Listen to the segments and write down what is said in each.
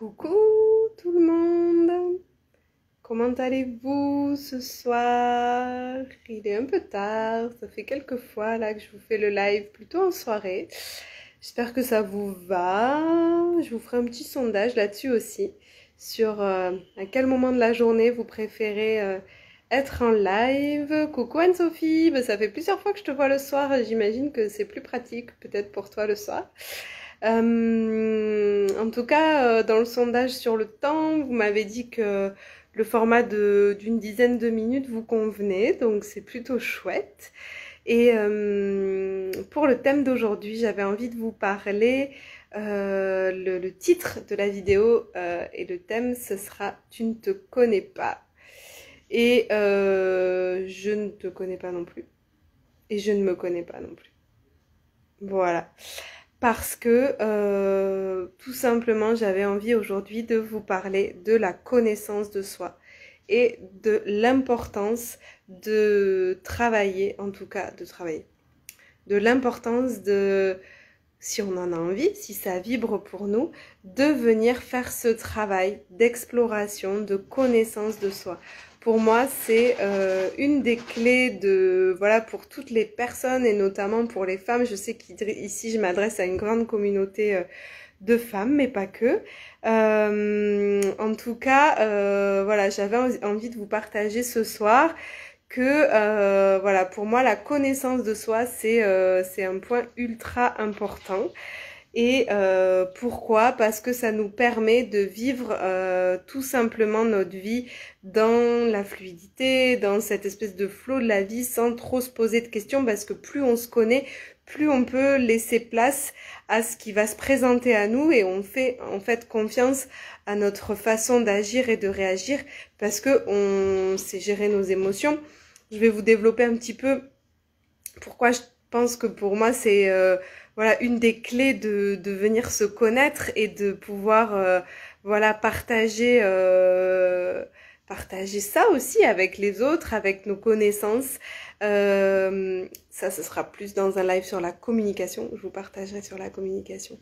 Coucou tout le monde, comment allez-vous ce soir? Il est un peu tard, ça fait quelques fois là que je vous fais le live plutôt en soirée. J'espère que ça vous va. Je vous ferai un petit sondage là-dessus aussi, sur à quel moment de la journée vous préférez être en live. Coucou Anne-Sophie, ça fait plusieurs fois que je te vois le soir, j'imagine que c'est plus pratique peut-être pour toi le soir. En tout cas, dans le sondage sur le temps, vous m'avez dit que le format d'une dizaine de minutes vous convenait, donc c'est plutôt chouette. Et pour le thème d'aujourd'hui, j'avais envie de vous parler, le titre de la vidéo et le thème, ce sera « Tu ne te connais pas ». Et je ne te connais pas non plus. Et je ne me connais pas non plus. Voilà. Parce que tout simplement j'avais envie aujourd'hui de vous parler de la connaissance de soi et de l'importance de travailler, en tout cas de travailler, de l'importance de, si on en a envie, si ça vibre pour nous, de venir faire ce travail d'exploration, de connaissance de soi. Pour moi, c'est une des clés de, voilà, pour toutes les personnes et notamment pour les femmes. Je sais qu'ici, je m'adresse à une grande communauté de femmes, mais pas que. En tout cas, voilà, j'avais envie de vous partager ce soir que, voilà, pour moi, la connaissance de soi, c'est un point ultra important. Et pourquoi? Parce que ça nous permet de vivre tout simplement notre vie dans la fluidité, dans cette espèce de flow de la vie sans trop se poser de questions, parce que plus on se connaît, plus on peut laisser place à ce qui va se présenter à nous et on fait en fait confiance à notre façon d'agir et de réagir parce que on sait gérer nos émotions. Je vais vous développer un petit peu pourquoi je pense que pour moi c'est voilà, une des clés de venir se connaître et de pouvoir voilà, partager ça aussi avec les autres, avec nos connaissances. Ça, ce sera plus dans un live sur la communication. Je vous partagerai sur la communication.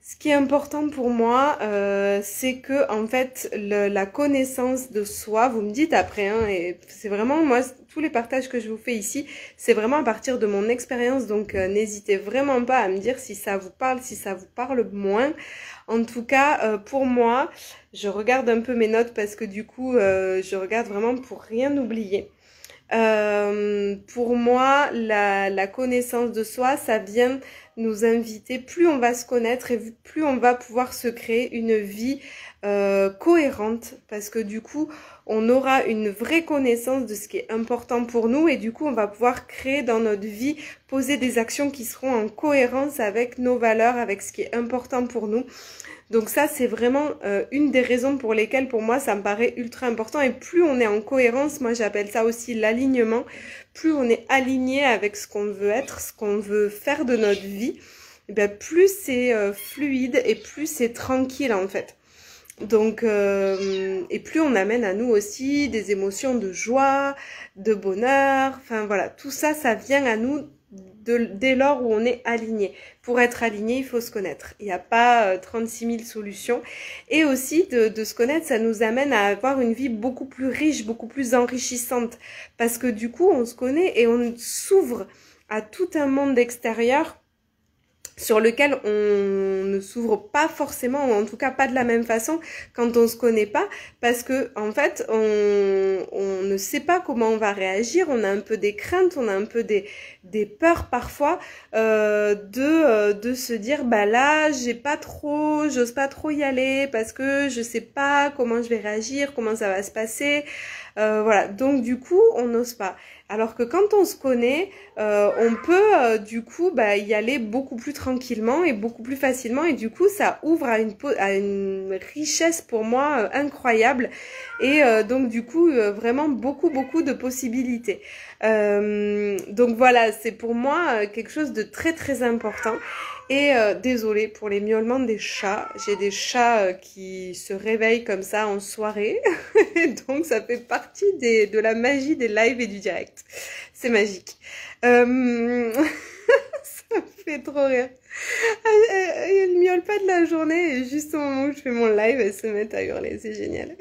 Ce qui est important pour moi, c'est que en fait, la connaissance de soi, vous me dites après, hein, et c'est vraiment, moi, tous les partages que je vous fais ici, c'est vraiment à partir de mon expérience, donc n'hésitez vraiment pas à me dire si ça vous parle, si ça vous parle moins. En tout cas, pour moi, je regarde un peu mes notes parce que du coup, je regarde vraiment pour rien oublier. Pour moi, la connaissance de soi, ça vient nous inviter, plus on va se connaître et plus on va pouvoir se créer une vie cohérente, parce que du coup, on aura une vraie connaissance de ce qui est important pour nous et du coup, on va pouvoir créer dans notre vie, poser des actions qui seront en cohérence avec nos valeurs, avec ce qui est important pour nous. Donc ça, c'est vraiment une des raisons pour lesquelles, pour moi, ça me paraît ultra important. Et plus on est en cohérence, moi j'appelle ça aussi l'alignement, plus on est aligné avec ce qu'on veut être, ce qu'on veut faire de notre vie, et bien plus c'est fluide et plus c'est tranquille en fait. Donc, et plus on amène à nous aussi des émotions de joie, de bonheur, enfin voilà, tout ça, ça vient à nous dès lors où on est aligné. Pour être aligné, il faut se connaître. Il n'y a pas 36 000 solutions. Et aussi, de se connaître, ça nous amène à avoir une vie beaucoup plus riche, beaucoup plus enrichissante. Parce que du coup, on se connaît et on s'ouvre à tout un monde extérieur sur lequel on ne s'ouvre pas forcément, ou en tout cas pas de la même façon quand on se connaît pas, parce que en fait on ne sait pas comment on va réagir, on a un peu des craintes, on a un peu des peurs parfois de se dire bah là j'ose pas trop y aller parce que je sais pas comment je vais réagir, comment ça va se passer, voilà, donc du coup on n'ose pas. Alors que quand on se connaît, on peut du coup y aller beaucoup plus tranquillement et beaucoup plus facilement et du coup ça ouvre à une richesse pour moi incroyable et donc du coup vraiment beaucoup de possibilités. Donc voilà, c'est pour moi quelque chose de très très important. Et désolée pour les miaulements des chats, j'ai des chats qui se réveillent comme ça en soirée, donc ça fait partie de la magie des lives et du direct, c'est magique. Ça fait trop rire. Elle miaule pas de la journée et juste au moment où je fais mon live, elle se met à hurler. C'est génial.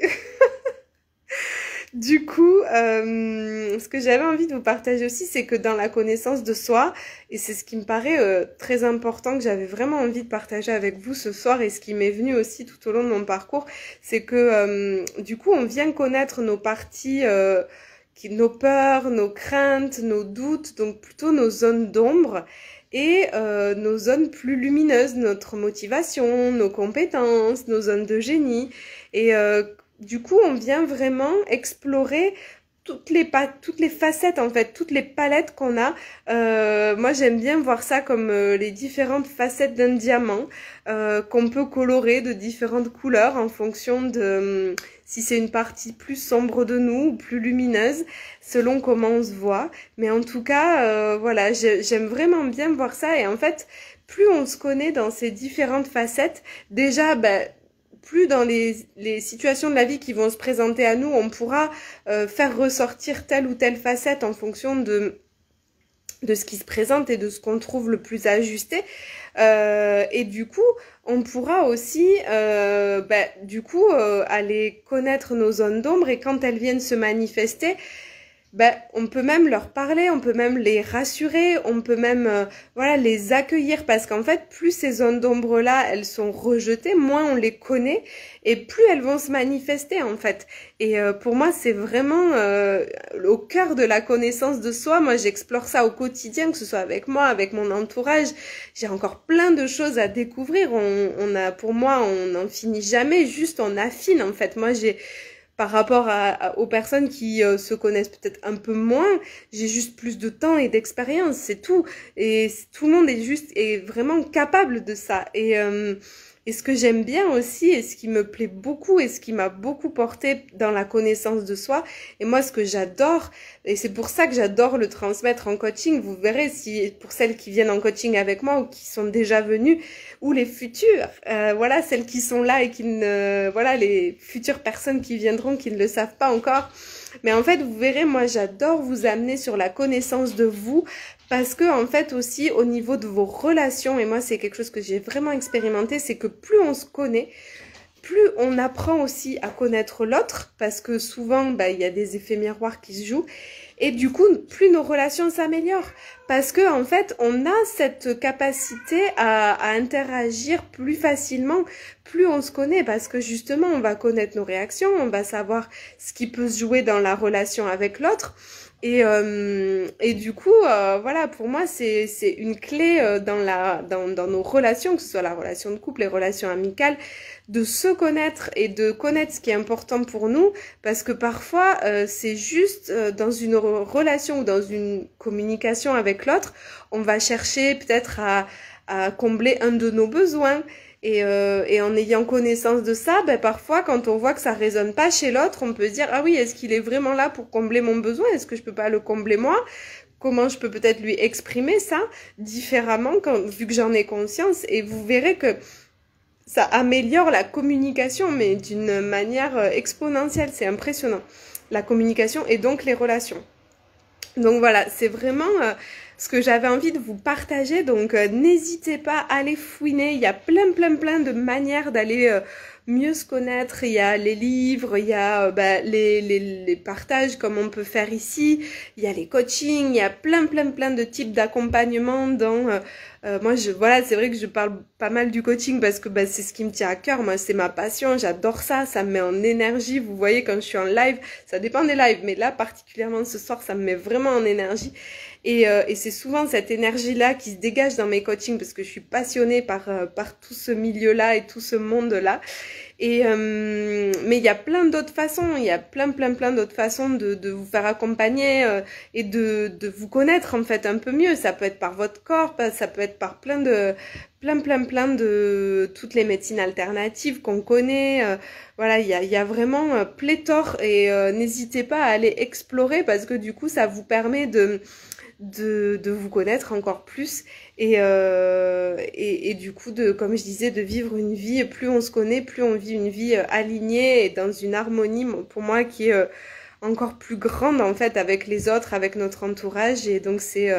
Du coup, ce que j'avais envie de vous partager aussi, c'est que dans la connaissance de soi, et c'est ce qui me paraît très important, que j'avais vraiment envie de partager avec vous ce soir, et ce qui m'est venu aussi tout au long de mon parcours, c'est que du coup, on vient connaître nos parties, nos peurs, nos craintes, nos doutes, donc plutôt nos zones d'ombre, et nos zones plus lumineuses, notre motivation, nos compétences, nos zones de génie, et du coup, on vient vraiment explorer toutes les facettes, en fait, toutes les palettes qu'on a. Moi, j'aime bien voir ça comme les différentes facettes d'un diamant qu'on peut colorer de différentes couleurs en fonction de si c'est une partie plus sombre de nous ou plus lumineuse, selon comment on se voit. Mais en tout cas, voilà, j'aime vraiment bien voir ça. Et en fait, plus on se connaît dans ces différentes facettes, déjà, plus dans les situations de la vie qui vont se présenter à nous, on pourra faire ressortir telle ou telle facette en fonction de ce qui se présente et de ce qu'on trouve le plus ajusté. Et du coup, on pourra aussi aller connaître nos zones d'ombre et quand elles viennent se manifester, on peut même leur parler, on peut même les rassurer, on peut même les accueillir parce qu'en fait, plus ces zones d'ombre-là, elles sont rejetées, moins on les connaît et plus elles vont se manifester en fait. Et pour moi, c'est vraiment au cœur de la connaissance de soi. Moi, j'explore ça au quotidien, que ce soit avec moi, avec mon entourage. J'ai encore plein de choses à découvrir. Pour moi, on n'en finit jamais, juste on affine en fait. Moi, par rapport aux personnes qui se connaissent peut-être un peu moins, j'ai juste plus de temps et d'expérience, c'est tout. Et tout le monde est vraiment capable de ça. Et ce que j'aime bien aussi, et ce qui me plaît beaucoup, et ce qui m'a beaucoup porté dans la connaissance de soi, et moi ce que j'adore, et c'est pour ça que j'adore le transmettre en coaching, vous verrez si pour celles qui viennent en coaching avec moi ou qui sont déjà venues, ou les futures, celles qui sont là et les futures personnes qui viendront, qui ne le savent pas encore. Mais en fait, vous verrez, moi j'adore vous amener sur la connaissance de vous, parce que en fait aussi au niveau de vos relations, et moi c'est quelque chose que j'ai vraiment expérimenté, c'est que plus on se connaît, plus on apprend aussi à connaître l'autre, parce que souvent il y a des effets miroirs qui se jouent, et du coup plus nos relations s'améliorent, parce que en fait on a cette capacité à interagir plus facilement, plus on se connaît, parce que justement on va connaître nos réactions, on va savoir ce qui peut se jouer dans la relation avec l'autre. Et du coup, pour moi, c'est une clé dans nos relations, que ce soit la relation de couple, les relations amicales, de se connaître et de connaître ce qui est important pour nous, parce que parfois, c'est juste dans une relation ou dans une communication avec l'autre, on va chercher peut-être à combler un de nos besoins. Et en ayant connaissance de ça, parfois quand on voit que ça résonne pas chez l'autre, on peut se dire ah oui, est-ce qu'il est vraiment là pour combler mon besoin? Est-ce que je peux pas le combler moi? Comment je peux peut-être lui exprimer ça différemment vu que j'en ai conscience? Et vous verrez que ça améliore la communication, mais d'une manière exponentielle. C'est impressionnant. La communication et donc les relations. Donc voilà, c'est vraiment ce que j'avais envie de vous partager. Donc n'hésitez pas à aller fouiner. Il y a plein de manières d'aller mieux se connaître. Il y a les livres, il y a les partages comme on peut faire ici. Il y a les coachings, il y a plein de types d'accompagnement dans... moi, c'est vrai que je parle pas mal du coaching parce que c'est ce qui me tient à cœur. Moi, c'est ma passion, j'adore ça, ça me met en énergie. Vous voyez, quand je suis en live, ça dépend des lives, mais là, particulièrement ce soir, ça me met vraiment en énergie. Et c'est souvent cette énergie-là qui se dégage dans mes coachings parce que je suis passionnée par tout ce milieu-là et tout ce monde-là. Mais il y a plein d'autres façons, il y a plein d'autres façons de vous faire accompagner et de vous connaître en fait un peu mieux. Ça peut être par votre corps, ça peut être par plein de toutes les médecines alternatives qu'on connaît. Il y a vraiment pléthore et n'hésitez pas à aller explorer parce que du coup ça vous permet de vous connaître encore plus et du coup comme je disais, de vivre une vie, plus on se connaît, plus on vit une vie alignée et dans une harmonie pour moi qui est encore plus grande en fait avec les autres, avec notre entourage, et donc c'est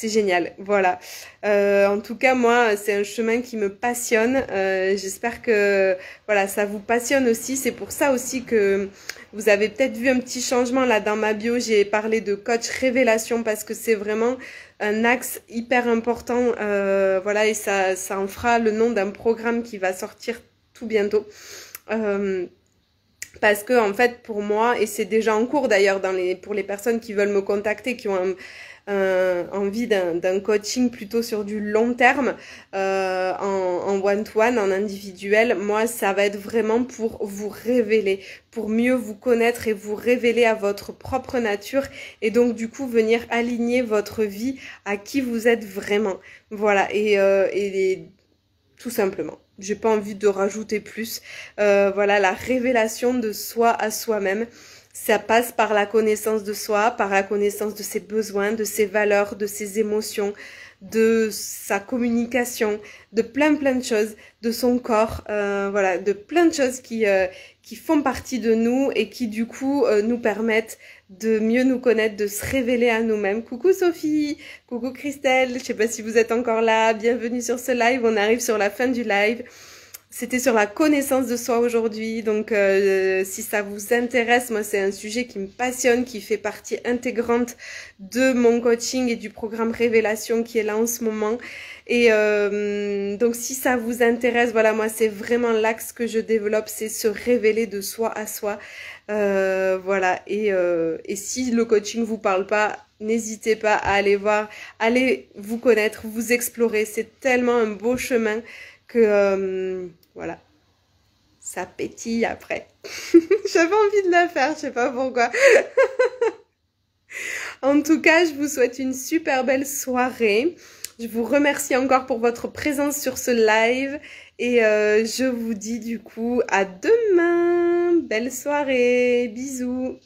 génial. Voilà. En tout cas, moi, c'est un chemin qui me passionne. J'espère que voilà, ça vous passionne aussi. C'est pour ça aussi que vous avez peut-être vu un petit changement là dans ma bio. J'ai parlé de coach révélation parce que c'est vraiment un axe hyper important. Voilà, et ça en fera le nom d'un programme qui va sortir tout bientôt. Parce que en fait pour moi, et c'est déjà en cours d'ailleurs pour les personnes qui veulent me contacter, qui ont envie d'un coaching plutôt sur du long terme, en one-to-one, en individuel, moi ça va être vraiment pour vous révéler, pour mieux vous connaître et vous révéler à votre propre nature, et donc du coup venir aligner votre vie à qui vous êtes vraiment. Voilà, et tout simplement. J'ai pas envie de rajouter plus. Voilà, la révélation de soi à soi-même. Ça passe par la connaissance de soi, par la connaissance de ses besoins, de ses valeurs, de ses émotions, de sa communication, de plein de choses, de son corps, voilà, de plein de choses qui font partie de nous et qui du coup nous permettent de mieux nous connaître, de se révéler à nous-mêmes. Coucou Sophie, coucou Christelle, je sais pas si vous êtes encore là, bienvenue sur ce live, on arrive sur la fin du live. C'était sur la connaissance de soi aujourd'hui, donc si ça vous intéresse, moi c'est un sujet qui me passionne, qui fait partie intégrante de mon coaching et du programme Révélation qui est là en ce moment. Et donc si ça vous intéresse, voilà, moi c'est vraiment l'axe que je développe, c'est se révéler de soi à soi. Voilà, et si le coaching vous parle pas, n'hésitez pas à aller voir, allez vous connaître, vous explorer, c'est tellement un beau chemin que voilà, ça pétille après. J'avais envie de la faire, je sais pas pourquoi. En tout cas, je vous souhaite une super belle soirée. Je vous remercie encore pour votre présence sur ce live et je vous dis du coup à demain. Belle soirée, bisous.